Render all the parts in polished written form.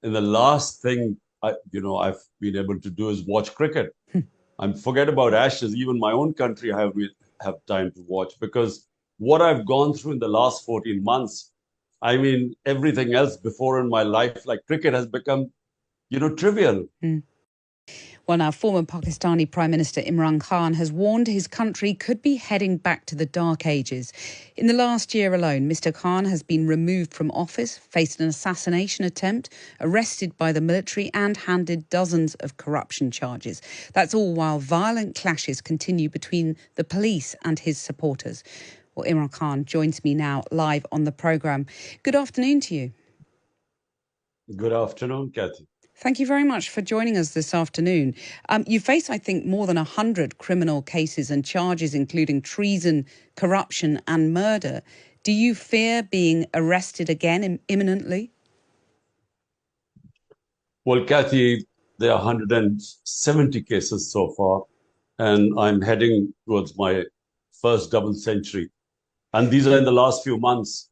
And the last thing I've been able to do is watch cricket. I'm forget about Ashes. Even my own country, I have time to watch because what I've gone through in the last 14 months, I mean, everything else before in my life, like cricket, has become, trivial. Mm. Well, now, former Pakistani Prime Minister Imran Khan has warned his country could be heading back to the dark ages. In the last year alone, Mr. Khan has been removed from office, faced an assassination attempt, arrested by the military and handed dozens of corruption charges. That's all while violent clashes continue between the police and his supporters. Well, Imran Khan joins me now live on the programme. Good afternoon to you. Good afternoon, Kathy. Thank you very much for joining us this afternoon. You face, I think, more than 100 criminal cases and charges, including treason, corruption and murder. Do you fear being arrested again imminently? Well, Kathy, there are 170 cases so far, and I'm heading towards my first double century. And these are in the last few months,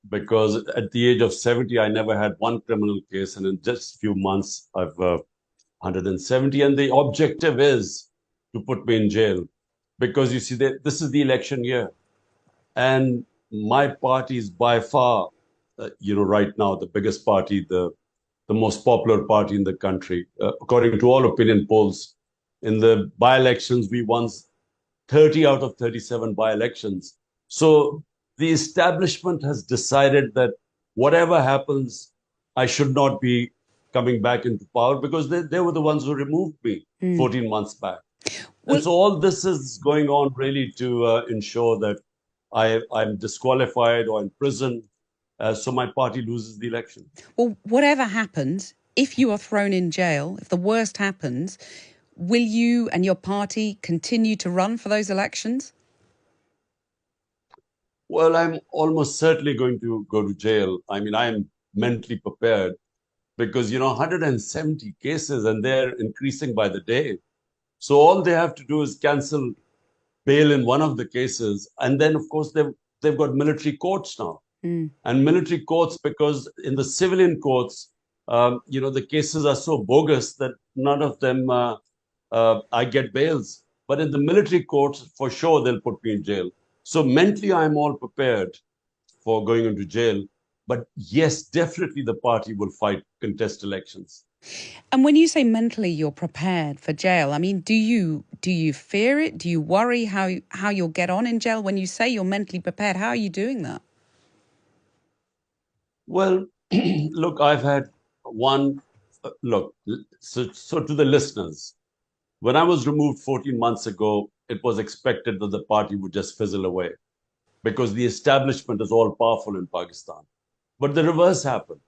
because at the age of 70, I never had one criminal case, and in just a few months, I've 170. And the objective is to put me in jail, because you see, this is the election year, and my party is by far, right now, the biggest party, the most popular party in the country. According to all opinion polls, in the by-elections, we won 30 out of 37 by-elections. So the establishment has decided that whatever happens, I should not be coming back into power because they were the ones who removed me 14 months back. Well, and so all this is going on really to ensure that I'm disqualified or in prison, so my party loses the election. well, whatever happens, if you are thrown in jail, if the worst happens, will you and your party continue to run for those elections? Well, I'm almost certainly going to go to jail. I mean, I'm mentally prepared because, 170 cases and they're increasing by the day. So all they have to do is cancel bail in one of the cases. And then, of course, they've got military courts now. And military courts, because in the civilian courts, the cases are so bogus that none of them I get bails. But in the military courts, for sure, they'll put me in jail. So mentally, I'm all prepared for going into jail. But yes, definitely the party will fight contest elections. And when you say mentally you're prepared for jail, I mean, do you fear it? Do you worry how you'll get on in jail? When you say you're mentally prepared, how are you doing that? Well, look, I've had one look. So to the listeners, when I was removed 14 months ago, it was expected that the party would just fizzle away because the establishment is all powerful in Pakistan. But the reverse happened.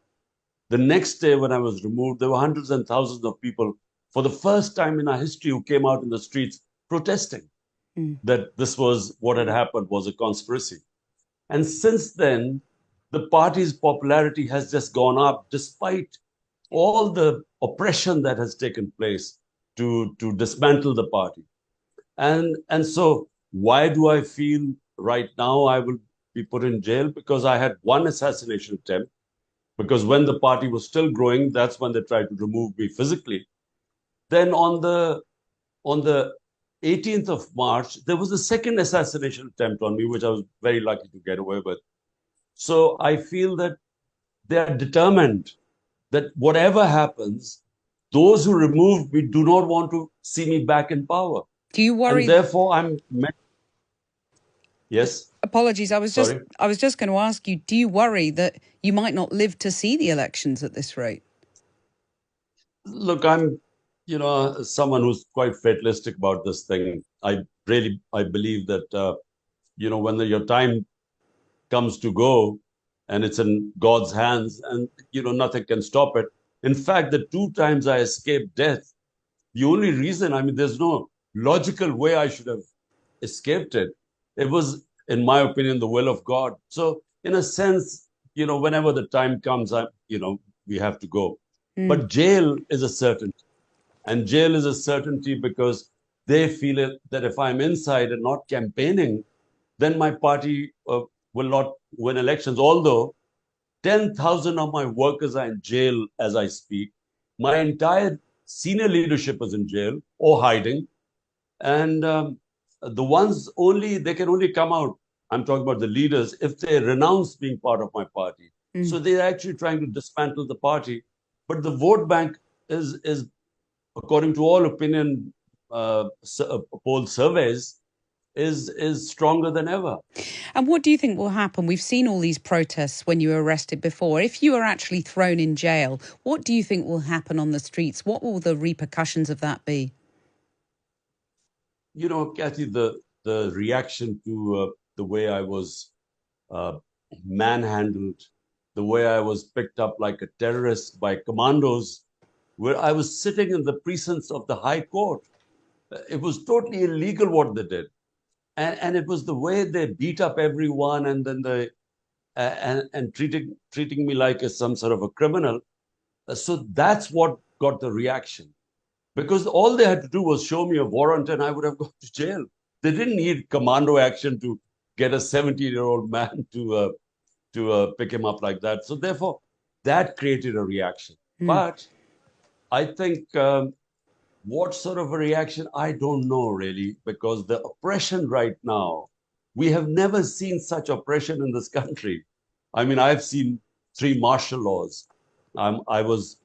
The next day, when I was removed, there were hundreds and thousands of people for the first time in our history who came out in the streets protesting that this was what had happened was a conspiracy. And since then, the party's popularity has just gone up despite all the oppression that has taken place to dismantle the party. And so why do I feel right now I will be put in jail? Because I had one assassination attempt. Because when the party was still growing, that's when they tried to remove me physically. Then on the 18th of March, there was a second assassination attempt on me, which I was very lucky to get away with. So I feel that they are determined that whatever happens, those who removed me do not want to see me back in power. Do you And worry? therefore, yes, Apologies, I was just sorry. I was just going to ask you, do you worry that you might not live to see the elections at this rate? Look, I'm, someone who's quite fatalistic about this thing. I believe that, when your time comes to go and it's in God's hands and, nothing can stop it. In fact, the two times I escaped death, the only reason, I mean, there's no logical way I should have escaped it. It was, in my opinion, the will of God. So, in a sense, whenever the time comes, we have to go. But jail is a certainty. And jail is a certainty because they feel that if I'm inside and not campaigning, then my party will not win elections. Although 10,000 of my workers are in jail as I speak. My entire senior leadership is in jail or hiding. And the ones only, they can only come out, I'm talking about the leaders, if they renounce being part of my party. Mm. So they're actually trying to dismantle the party. But the vote bank is according to all opinion poll surveys, is stronger than ever. And what do you think will happen? We've seen all these protests when you were arrested before. If you are actually thrown in jail, what do you think will happen on the streets? What will the repercussions of that be? You know, Kathy, the reaction to the way I was uh, manhandled, the way I was picked up like a terrorist by commandos, where I was sitting in the precincts of the High Court. It was totally illegal what they did. And it was the way they beat up everyone and then and treating me like some sort of a criminal. So that's what got the reaction. Because all they had to do was show me a warrant and I would have gone to jail. They didn't need commando action to get a 17-year-old man to pick him up like that. So therefore, that created a reaction. Mm. But I think what sort of a reaction, I don't know really, because the oppression right now, we have never seen such oppression in this country. I mean, I've seen three martial laws. I was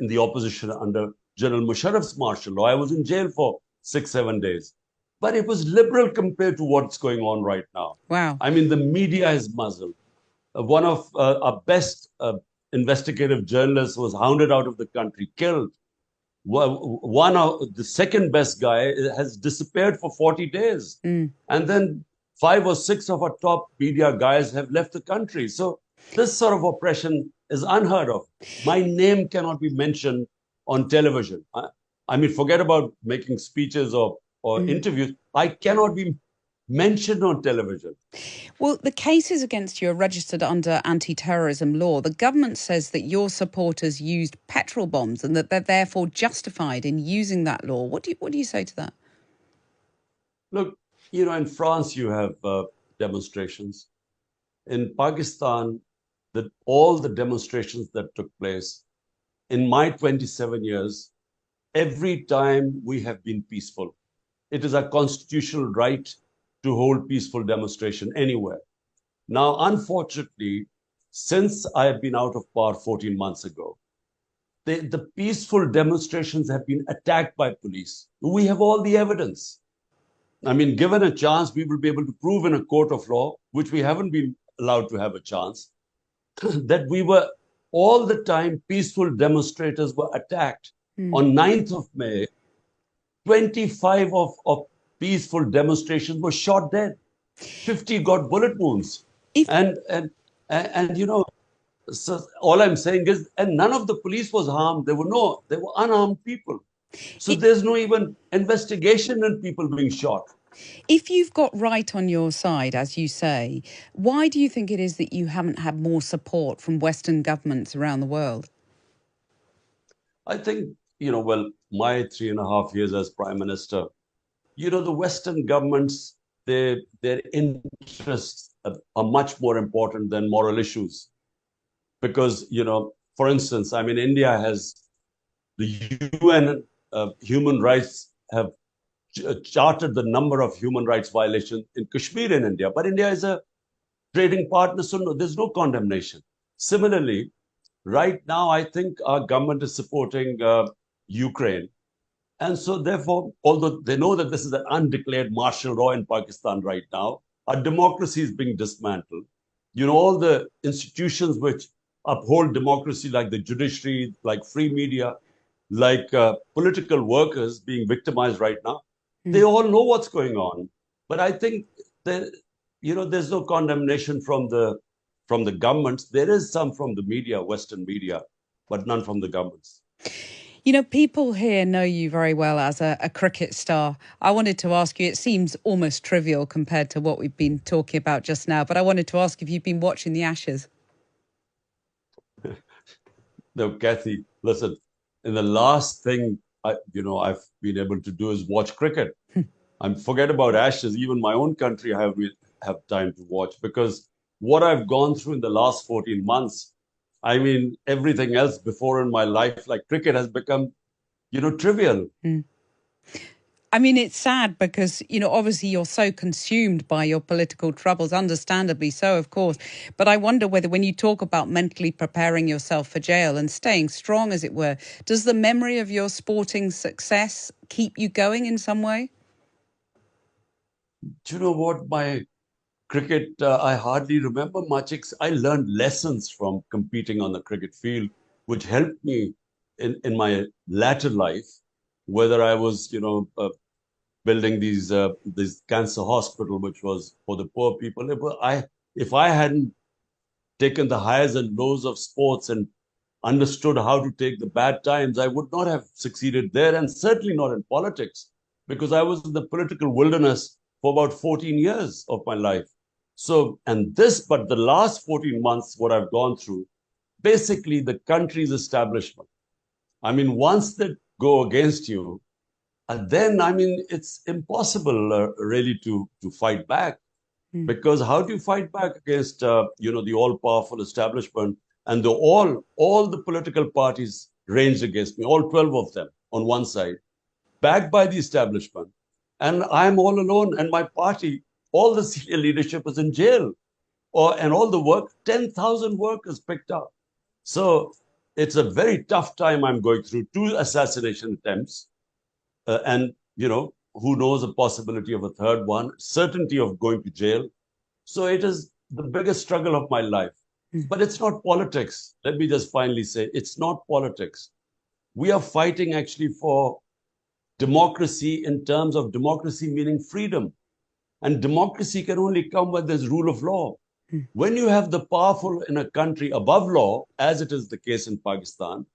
in the opposition under General Musharraf's martial law. I was in jail for 6, 7 days. But it was liberal compared to what's going on right now. Wow. I mean, the media is muzzled. One of our best investigative journalists was hounded out of the country, killed. One of the second best guy has disappeared for 40 days. Mm. And then 5 or 6 of our top media guys have left the country. So this sort of oppression is unheard of. My name cannot be mentioned on television. I mean, forget about making speeches or Mm. interviews. I cannot be mentioned on television. Well, the cases against you are registered under anti-terrorism law. The government says that your supporters used petrol bombs and that they're therefore justified in using that law. What do you say to that? Look, you know, in France, you have demonstrations. In Pakistan, all the demonstrations that took place in my 27 years, every time we have been peaceful. It is a constitutional right to hold peaceful demonstration anywhere. Now, unfortunately, since I have been out of power 14 months ago, the peaceful demonstrations have been attacked by police. We have all the evidence. I mean, given a chance, we will be able to prove in a court of law, which we haven't been allowed to have a chance, that we were all the time peaceful demonstrators were attacked. Mm. On 9th of May, 25 of peaceful demonstrations were shot dead. 50 got bullet wounds. If And you know, so all I'm saying is, and none of the police was harmed. They were unarmed people. So it, there's no even investigation in people being shot. if you've got right on your side, as you say, why do you think it is that you haven't had more support from Western governments around the world? I think, you know, well, my 3.5 years as prime minister, you know, the Western governments, their interests are much more important than moral issues. Because, you know, for instance, I mean, India has the UN human rights have charted the number of human rights violations in Kashmir in India. But India is a trading partner, so no, there's no condemnation. Similarly, right now, I think our government is supporting Ukraine. And so, therefore, although they know that this is an undeclared martial law in Pakistan right now, our democracy is being dismantled. You know, all the institutions which uphold democracy, like the judiciary, like free media, like political workers being victimized right now, they Mm. all know what's going on. But I think that, you know, there's no condemnation from the governments. There is some from the media, Western media, but none from the governments. You know, people here know you very well as a cricket star. I wanted to ask you, it seems almost trivial compared to what we've been talking about just now, but I wanted to ask if you've been watching the Ashes. No, Kathy, listen, in the last thing I've been able to do is watch cricket. I'm forget about Ashes. Even my own country, I have time to watch because what I've gone through in the last 14 months, I mean, everything else before in my life, like cricket, has become, trivial. Mm. I mean, it's sad because, obviously you're so consumed by your political troubles, understandably so, of course. But I wonder whether when you talk about mentally preparing yourself for jail and staying strong, as it were, does the memory of your sporting success keep you going in some way? Do you know what? My cricket, I hardly remember much. I learned lessons from competing on the cricket field, which helped me in my latter life, whether I was, building this cancer hospital, which was for the poor people. If I hadn't taken the highs and lows of sports and understood how to take the bad times, I would not have succeeded there, and certainly not in politics, because I was in the political wilderness for about 14 years of my life. So, but the last 14 months, what I've gone through, basically the country's establishment. I mean, once they go against you, then I mean, it's impossible really to fight back, Mm. because how do you fight back against the all powerful establishment, and all the political parties ranged against me, all 12 of them on one side, backed by the establishment, and I'm all alone, and my party, all the senior leadership is in jail, and all the work, 10,000 workers picked up. So it's a very tough time I'm going through. Two assassination attempts, and who knows, a possibility of a third one, certainty of going to jail. So it is the biggest struggle of my life. Mm. But it's not politics. Let me just finally say, it's not politics. We are fighting actually for democracy, in terms of democracy meaning freedom. And democracy can only come when there's rule of law. Mm. When you have the powerful in a country above law, as it is the case in Pakistan,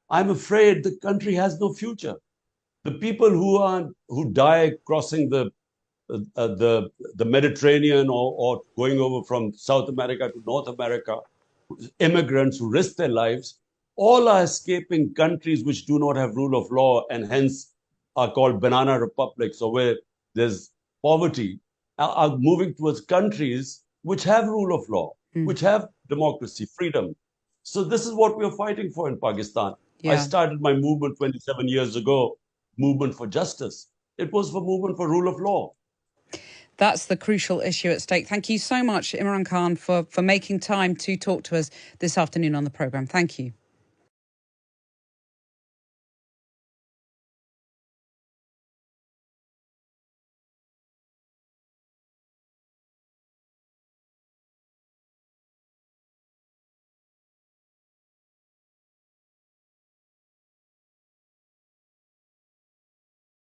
I'm afraid the country has no future. The people who die crossing the Mediterranean, or going over from South America to North America, immigrants who risk their lives, all are escaping countries which do not have rule of law, and hence are called banana republics, or where there's poverty, are moving towards countries which have rule of law, Mm. which have democracy, freedom. So this is what we are fighting for in Pakistan. I Yeah. started my movement 27 years ago, movement for justice. It was for movement for rule of law. That's the crucial issue at stake. Thank you so much, Imran Khan, for making time to talk to us this afternoon on the programme. Thank you.